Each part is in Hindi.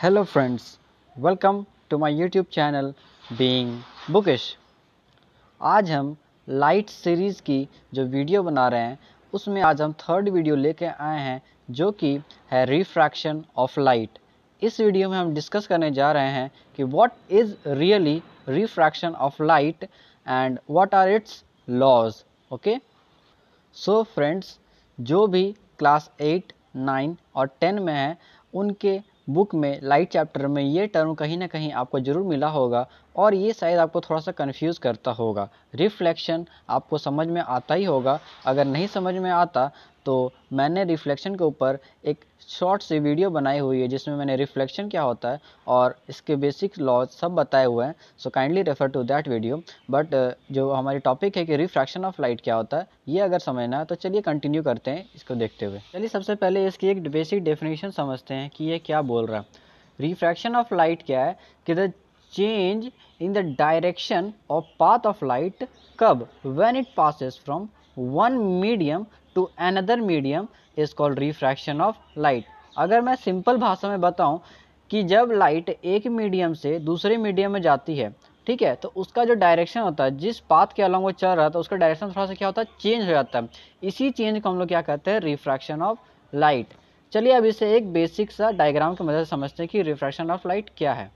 Hello friends, welcome to my YouTube channel being bookish. आज हम लाइट सीरीज़ की जो वीडियो बना रहे हैं उसमें आज हम थर्ड वीडियो लेके आए हैं जो कि है रिफ्रैक्शन ऑफ लाइट। इस वीडियो में हम डिस्कस करने जा रहे हैं कि what is really refraction of light and what are its laws. Okay, so friends, जो भी क्लास 8, 9 और 10 में है उनके बुक में लाइट चैप्टर में ये टर्म कहीं ना कहीं आपको ज़रूर मिला होगा और ये शायद आपको थोड़ा सा कंफ्यूज करता होगा। रिफ्लेक्शन आपको समझ में आता ही होगा, अगर नहीं समझ में आता तो मैंने रिफ्लेक्शन के ऊपर एक शॉर्ट सी वीडियो बनाई हुई है जिसमें मैंने रिफ्लेक्शन क्या होता है और इसके बेसिक लॉज सब बताए हुए हैं। So kindly refer to that video. But जो हमारी टॉपिक है कि रिफ्रैक्शन ऑफ लाइट क्या होता है, ये अगर समझना है तो चलिए कंटिन्यू करते हैं इसको देखते हुए। चलिए सबसे पहले इसकी एक बेसिक डेफिनेशन समझते हैं कि ये क्या बोल रहा है। रिफ्रैक्शन ऑफ लाइट क्या है कि the change in the direction of path of light कब when it passes from one medium to another medium is called refraction of light. अगर मैं सिंपल भाषा में बताऊं कि जब लाइट एक मीडियम से दूसरे मीडियम में जाती है, ठीक है, तो उसका जो डायरेक्शन होता है, जिस पाथ के अलॉन्ग वो चल रहा था उसका डायरेक्शन थोड़ा सा क्या होता है, चेंज हो जाता है। इसी चेंज को हम लोग क्या कहते हैं, रिफ्रैक्शन ऑफ लाइट। चलिए अब इसे एक बेसिक सा डायग्राम की मदद से समझते हैं कि रिफ्रैक्शन ऑफ लाइट क्या है।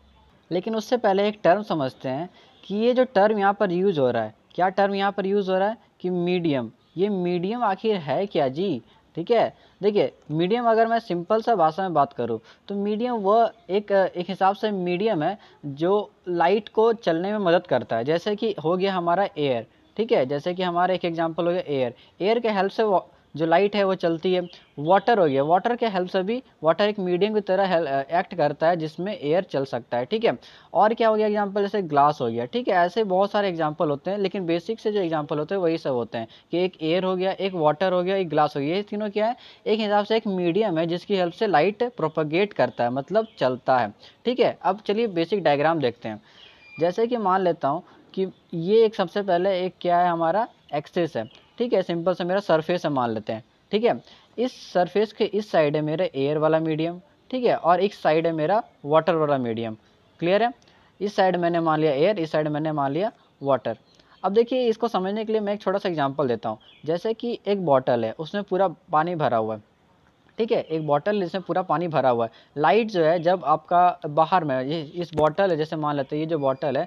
लेकिन उससे पहले एक टर्म समझते हैं कि ये जो टर्म यहाँ पर यूज़ हो रहा है, क्या टर्म यहाँ पर यूज़ हो रहा है कि मीडियम। ये मीडियम आखिर है क्या जी? ठीक है, देखिए मीडियम अगर मैं सिंपल सा भाषा में बात करूँ तो मीडियम वह एक हिसाब से मीडियम है जो लाइट को चलने में मदद करता है। जैसे कि हो गया हमारा एयर, ठीक है, जैसे कि हमारा एक एग्जांपल हो गया एयर। एयर के हेल्प से जो लाइट है वो चलती है। वाटर हो गया, वाटर के हेल्प से भी, वाटर एक मीडियम की तरह एक्ट करता है जिसमें एयर चल सकता है, ठीक है। और क्या हो गया एग्जांपल, जैसे ग्लास हो गया, ठीक है। ऐसे बहुत सारे एग्जांपल होते हैं लेकिन बेसिक से जो एग्जांपल होते हैं वही सब होते हैं कि एक एयर हो गया, एक वाटर हो गया, एक ग्लास हो गया। ये तीनों क्या है, एक हिसाब से एक मीडियम है जिसकी हेल्प से लाइट प्रोपगेट करता है, मतलब चलता है, ठीक है। अब चलिए बेसिक डायग्राम देखते हैं। जैसे कि मान लेता हूँ कि ये एक सबसे पहले एक क्या है, हमारा एक्सिस है, ठीक है। सिंपल से मेरा सरफेस है मान लेते हैं, ठीक है। इस सरफेस के इस साइड है मेरा एयर वाला मीडियम, ठीक है, और एक साइड है मेरा वाटर वाला मीडियम। क्लियर है? इस साइड मैंने मान लिया एयर, इस साइड मैंने मान लिया वाटर। अब देखिए इसको समझने के लिए मैं एक छोटा सा एग्जांपल देता हूँ। जैसे कि एक बॉटल है, उसमें पूरा पानी भरा हुआ है, ठीक है। एक बॉटल जिसमें पूरा पानी भरा हुआ है। लाइट जो है जब आपका बाहर में ये इस बॉटल है, जैसे मान लेते हैं ये जो बॉटल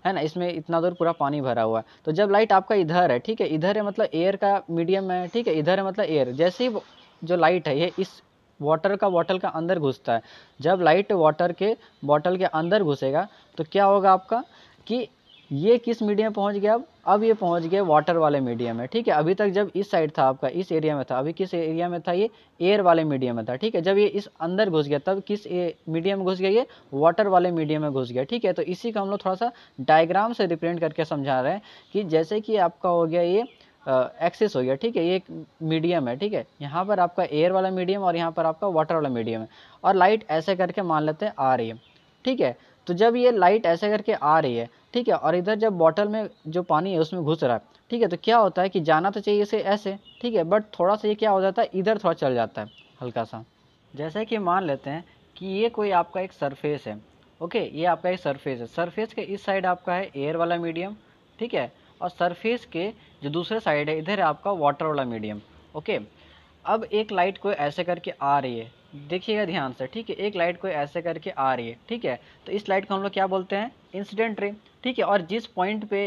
है ना, इसमें इतना दूर पूरा पानी भरा हुआ है। तो जब लाइट आपका इधर है, ठीक है, इधर है मतलब एयर का मीडियम है, ठीक है, इधर है मतलब एयर। जैसे ही जो लाइट है ये इस वाटर का बॉटल का अंदर घुसता है, जब लाइट वाटर के बॉटल के अंदर घुसेगा तो क्या होगा आपका कि ये किस मीडियम में पहुंच गया। अब ये पहुंच गया वाटर वाले मीडियम में, ठीक है। अभी तक जब इस साइड था आपका, इस एरिया में था, अभी किस एरिया में था, ये एयर वाले मीडियम में था, ठीक है। जब ये इस अंदर घुस गया तब किस मीडियम में घुस गया, ये वाटर वाले मीडियम में घुस गया, ठीक है। तो इसी को हम लोग थोड़ा सा डायग्राम से रिप्रेजेंट करके समझा रहे हैं कि जैसे कि आपका हो गया ये एक्सिस हो गया, ठीक है, ये एक मीडियम है, ठीक है। यहाँ पर आपका एयर वाला मीडियम और यहाँ पर आपका वाटर वाला मीडियम है, और लाइट ऐसे करके मान लेते हैं आ रही है, ठीक है। तो जब ये लाइट ऐसे करके आ रही है, ठीक है, और इधर जब बॉटल में जो पानी है उसमें घुस रहा है, ठीक है, तो क्या होता है कि जाना तो चाहिए इसे ऐसे, ठीक है, बट थोड़ा सा ये क्या हो जाता है, इधर थोड़ा चल जाता है हल्का सा। जैसे कि मान लेते हैं कि ये कोई आपका एक सरफेस है, ओके, ये आपका एक सरफेस है। सरफेस के इस साइड आपका है एयर वाला मीडियम, ठीक है, और सरफेस के जो दूसरे साइड है इधर है आपका वाटर वाला मीडियम, ओके। अब एक लाइट को ऐसे करके आ रही है, देखिएगा ध्यान से, ठीक है, एक लाइट को ऐसे करके आ रही है, ठीक है। तो इस लाइट को हम लोग क्या बोलते हैं, इंसिडेंट रे, ठीक है। और जिस पॉइंट पे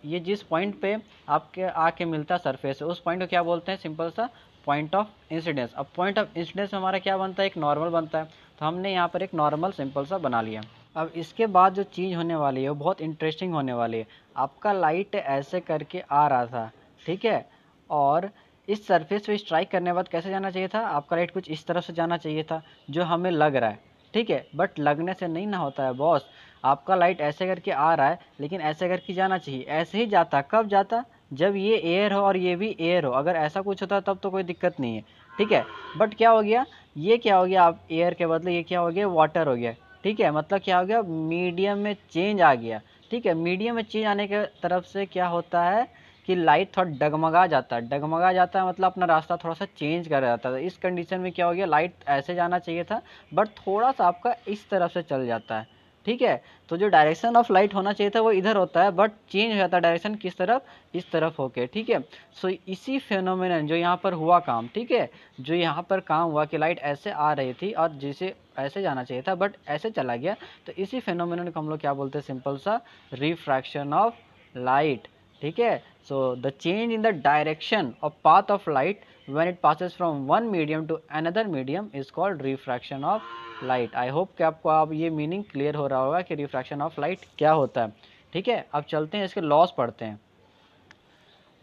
ये जिस पॉइंट पे आपके आके मिलता सरफेस है उस पॉइंट को क्या बोलते हैं, सिंपल सा पॉइंट ऑफ इंसिडेंस। अब पॉइंट ऑफ इंसिडेंस में हमारा क्या बनता है, एक नॉर्मल बनता है। तो हमने यहाँ पर एक नॉर्मल सिंपल सा बना लिया। अब इसके बाद जो चीज़ होने वाली है वो बहुत इंटरेस्टिंग होने वाली है। आपका लाइट ऐसे करके आ रहा था, ठीक है, और इस सरफेस पे स्ट्राइक करने के बाद कैसे जाना चाहिए था, आपका लाइट कुछ इस तरफ से जाना चाहिए था जो हमें लग रहा है, ठीक है। बट लगने से नहीं ना होता है बॉस, आपका लाइट ऐसे करके आ रहा है लेकिन ऐसे करके जाना चाहिए। ऐसे ही जाता, कब जाता, जब ये एयर हो और ये भी एयर हो। अगर ऐसा कुछ होता तब तो कोई दिक्कत नहीं है, ठीक है। बट क्या हो गया, ये क्या हो गया, आप एयर के बदले ये क्या हो गया, वाटर हो गया, ठीक है। मतलब क्या हो गया, मीडियम में चेंज आ गया, ठीक है। मीडियम में चेंज आने के तरफ से क्या होता है कि लाइट थोड़ा डगमगा जाता है। डगमगा जाता है मतलब अपना रास्ता थोड़ा सा चेंज कर जाता है। इस कंडीशन में क्या हो गया, लाइट ऐसे जाना चाहिए था बट थोड़ा सा आपका इस तरफ से चल जाता है, ठीक है। तो जो डायरेक्शन ऑफ लाइट होना चाहिए था वो इधर होता है बट चेंज हो जाता है डायरेक्शन, किस तरफ, इस तरफ होके, ठीक है। सो इसी फेनोमेनन जो यहाँ पर हुआ काम, ठीक है, जो यहाँ पर काम हुआ कि लाइट ऐसे आ रही थी और जिसे ऐसे जाना चाहिए था बट ऐसे चला गया, तो इसी फेनोमेनन को हम लोग क्या बोलते हैं, सिंपल सा रिफ्रैक्शन ऑफ लाइट, ठीक है। So the change in the direction of path of light when it passes from one medium to another medium is called refraction of light। I hope कि आपको अब ये मीनिंग क्लियर हो रहा होगा कि रिफ्रैक्शन ऑफ लाइट क्या होता है, ठीक है। अब चलते हैं इसके लॉस पढ़ते हैं।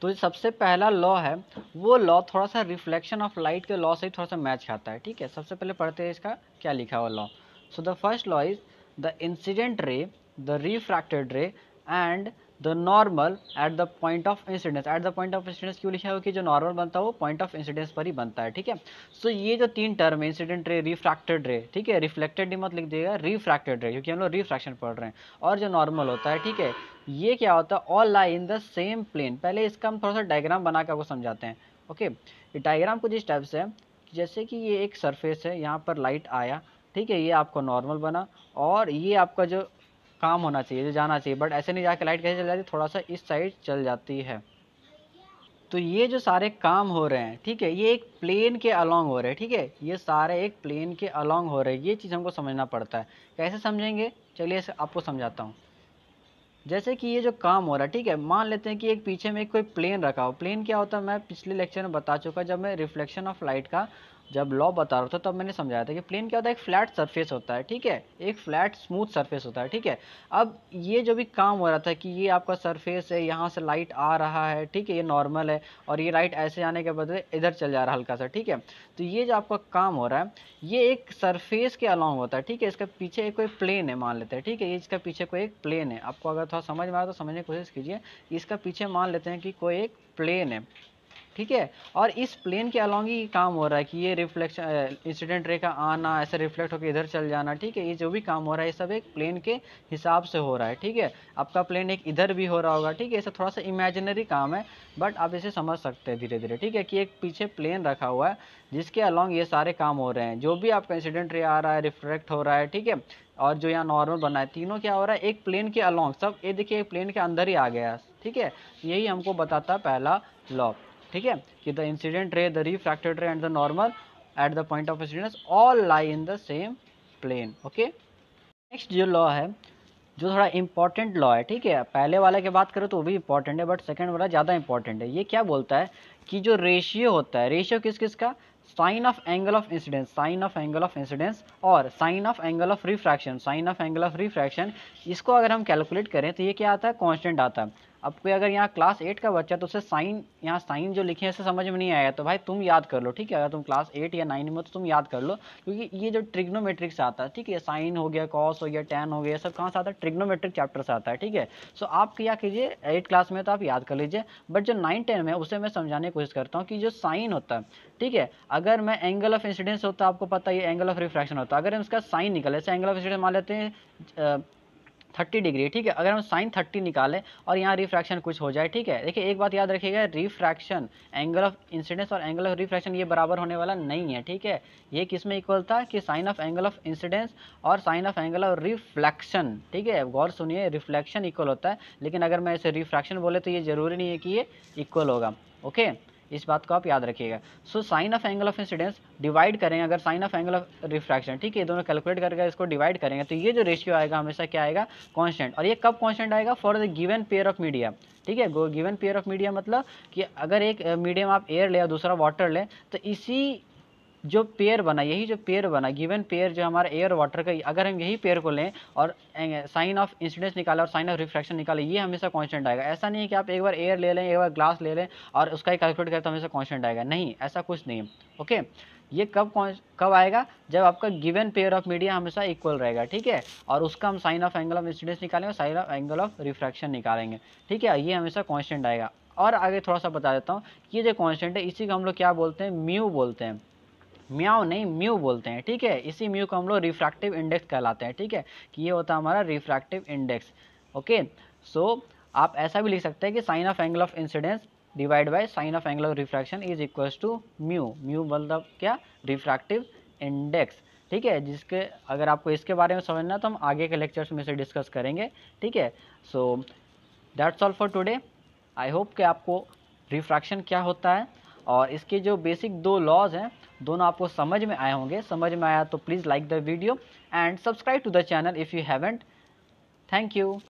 तो सबसे पहला लॉ है, वो लॉ थोड़ा सा रिफ्लेक्शन ऑफ लाइट के लॉ से थोड़ा सा मैच खाता है, ठीक है। सबसे पहले पढ़ते हैं इसका क्या लिखा हुआ law. So the first law is the incident ray, the refracted ray and the normal at the point of incidence. Eight the point of incidence क्यों लिखा है, कि जो नॉर्मल बनता है वो पॉइंट ऑफ इंसिडेंस पर ही बनता है, ठीक है। सो ये जो तीन टर्म है, इंसिडेंट रे, रिफ्रैक्टेड रे, ठीक है, रिफ्लेक्टेड ही मत लिख दिएगा, रिफ्रैक्टेड रे, क्योंकि हम लोग रिफ्रैक्शन पढ़ रहे हैं, और जो नॉर्मल होता है, ठीक है, ये क्या होता है, all lie in the same plane. पहले इसका हम थोड़ा सा डायग्राम बना के आपको समझाते हैं, ओके। ये डायग्राम कुछ इस टाइप से है, जैसे कि ये एक सरफेस है, यहाँ पर लाइट आया, ठीक है, ये आपको नॉर्मल बना, और ये आपका जो काम होना चाहिए, जो जाना चाहिए, बट ऐसे नहीं जाके लाइट कैसे चल जाती, थोड़ा सा इस साइड चल जाती है। तो ये जो सारे काम हो रहे हैं, ठीक है, ये एक प्लेन के अलोंग हो रहे हैं, ठीक है, ये सारे एक प्लेन के अलोंग हो रहे हैं। ये चीज़ हमको समझना पड़ता है। कैसे समझेंगे, चलिए आपको समझाता हूँ। जैसे कि ये जो काम हो रहा है, ठीक है, मान लेते हैं कि एक पीछे में कोई प्लेन रखा हो। प्लेन क्या होता है, मैं पिछले लेक्चर में बता चुका, जब मैं रिफ्लेक्शन ऑफ लाइट का जब लॉ बता रहा था तब मैंने समझाया था कि प्लेन क्या होता है, एक फ्लैट सरफेस होता है, ठीक है, एक फ्लैट स्मूथ सरफेस होता है, ठीक है। अब ये जो भी काम हो रहा था कि ये आपका सरफेस है, यहाँ से लाइट आ रहा है, ठीक है, ये नॉर्मल है, और ये लाइट ऐसे आने के बदले इधर चल जा रहा है हल्का सा, ठीक है। तो ये जो आपका काम हो रहा है, ये एक सरफेस के अलॉन्ग होता है, ठीक है। इसका पीछे एक कोई प्लेन है मान लेते हैं, ठीक है, ये इसका पीछे कोई एक प्लेन है। आपको अगर थोड़ा समझ में आया तो समझने की कोशिश कीजिए। इसका पीछे मान लेते हैं कि कोई एक प्लेन है, ठीक है, और इस प्लेन के अलॉन्ग ही काम हो रहा है कि ये रिफ्लेक्शन, इंसिडेंट रे का आना, ऐसे रिफ्लेक्ट होकर इधर चल जाना, ठीक है। ये जो भी काम हो रहा है ये सब एक प्लेन के हिसाब से हो रहा है, ठीक है। आपका प्लेन एक इधर भी हो रहा होगा, ठीक है, ऐसा थोड़ा सा इमेजिनरी काम है बट आप इसे समझ सकते हैं धीरे धीरे, ठीक है, कि एक पीछे प्लेन रखा हुआ है जिसके अलॉन्ग ये सारे काम हो रहे हैं। जो भी आपका इंसिडेंट रे आ रहा है, रिफ्लेक्ट हो रहा है, ठीक है, और जो यहाँ नॉर्मल बना है, तीनों क्या हो रहा है, एक प्लेन के अलॉन्ग, सब ये देखिए एक प्लेन के अंदर ही आ गया, ठीक है। यही हमको बताता पहला लॉ, ठीक है, कि the incident ray, the refracted ray and the normal at the point of incidence all lie in the same plane, okay. Next जो लॉ है, जो थोड़ा इंपॉर्टेंट लॉ है, ठीक है, पहले वाले की बात करो तो वो भी इंपॉर्टेंट है बट सेकंड वाला ज़्यादा इंपॉर्टेंट है। ये क्या बोलता है कि जो रेशियो होता है, रेशियो किस किस का, sine of angle of incidence, sine of angle of incidence, और sine of angle of refraction, sine of angle of refraction, इसको अगर हम कैलकुलेट करें तो ये क्या आता है, कांस्टेंट आता है। अब कोई अगर यहाँ क्लास 8 का बच्चा तो उसे साइन, यहाँ साइन जो लिखे हैं इसे समझ में नहीं आया तो भाई तुम याद कर लो, ठीक है, अगर तुम क्लास 8 या 9 में हो तो तुम याद कर लो, क्योंकि ये जो ट्रिग्नोमेट्रिक से आता है, ठीक है, साइन हो गया, कॉस हो गया, टैन हो गया, सब कहाँ से आता है, ट्रिग्नोमेट्रिक चैप्टर से आता है, ठीक है। सो आप क्या कीजिए, 8 क्लास में तो आप याद कर लीजिए, बट जो 9-10 में उसे मैं समझाने की कोशिश करता हूँ कि जो साइन होता है, ठीक है, अगर मैं एंगल ऑफ इंसिडेंस होता है, आपको पता है ये एंगल ऑफ रिफ्रैक्शन होता है, अगर हम इसका साइन निकले, जैसे एंगल ऑफ इंसिडेंस मान लेते हैं 30 डिग्री, ठीक है, अगर हम साइन 30 निकालें और यहाँ रिफ्रैक्शन कुछ हो जाए, ठीक है, देखिए एक बात याद रखिएगा, रिफ्रैक्शन, एंगल ऑफ इंसिडेंस और एंगल ऑफ रिफ्रैक्शन ये बराबर होने वाला नहीं है, ठीक है। ये किस में इक्वल था कि sine of angle of incidence और sine of angle of reflection, ठीक है, गौर सुनिए, रिफ्लेक्शन इक्वल होता है, लेकिन अगर मैं इसे रिफ्रैक्शन बोले तो ये जरूरी नहीं है कि ये इक्वल होगा, ओके। इस बात को आप याद रखिएगा। So sine of angle of incidence divide करेंगे अगर sine of angle of refraction, ठीक है, दोनों कैलकुलेट करके इसको डिवाइड करेंगे तो ये जो रेशियो आएगा हमेशा क्या आएगा, कांस्टेंट। और ये कब कांस्टेंट आएगा, for the given pair of media, ठीक है, गिवन पेयर ऑफ मीडिया मतलब कि अगर एक मीडियम आप एयर ले और दूसरा वाटर ले तो इसी जो पेयर बना, यही जो पेयर बना, गिवन पेयर जो हमारा एयर वाटर का, अगर हम यही पेयर को लें और साइन ऑफ इंसिडेंस निकालें और साइन ऑफ रिफ्रैक्शन निकालें, ये हमेशा कांस्टेंट आएगा। ऐसा नहीं है कि आप एक बार एयर ले लें, एक बार ग्लास ले लें और उसका ही कैलकुलेट करें तो हमेशा कांस्टेंट आएगा, नहीं, ऐसा कुछ नहीं है, ओके। ये कब आएगा, जब आपका गिवन पेयर ऑफ मीडिया हमेशा इक्वल रहेगा, ठीक है, और उसका हम sine of angle of incidence निकालेंगे और sine of angle of refraction निकालेंगे, ठीक है, ये हमेशा कांस्टेंट आएगा। और आगे थोड़ा सा बता देता हूँ, ये जो कांस्टेंट है इसी को हम लोग क्या बोलते हैं, म्यू बोलते हैं, म्याओ नहीं म्यू बोलते हैं, ठीक है। इसी म्यू को हम लोग रिफ्रैक्टिव इंडेक्स कहलाते हैं, ठीक है, कि ये होता है हमारा रिफ्रैक्टिव इंडेक्स, ओके। सो आप ऐसा भी लिख सकते हैं कि sine of angle of incidence divide by sine of angle of refraction is equals to mu. Mu मतलब क्या, रिफ्रैक्टिव इंडेक्स। ठीक है, जिसके अगर आपको इसके बारे में समझना है तो हम आगे के लेक्चर्स में से डिस्कस करेंगे। ठीक है, so that's all for today. I hope कि आपको रिफ्रैक्शन क्या होता है और इसके जो बेसिक दो लॉज हैं दोनों आपको समझ में आए होंगे। समझ में आया तो please like the video and subscribe to the channel if you haven't. Thank you.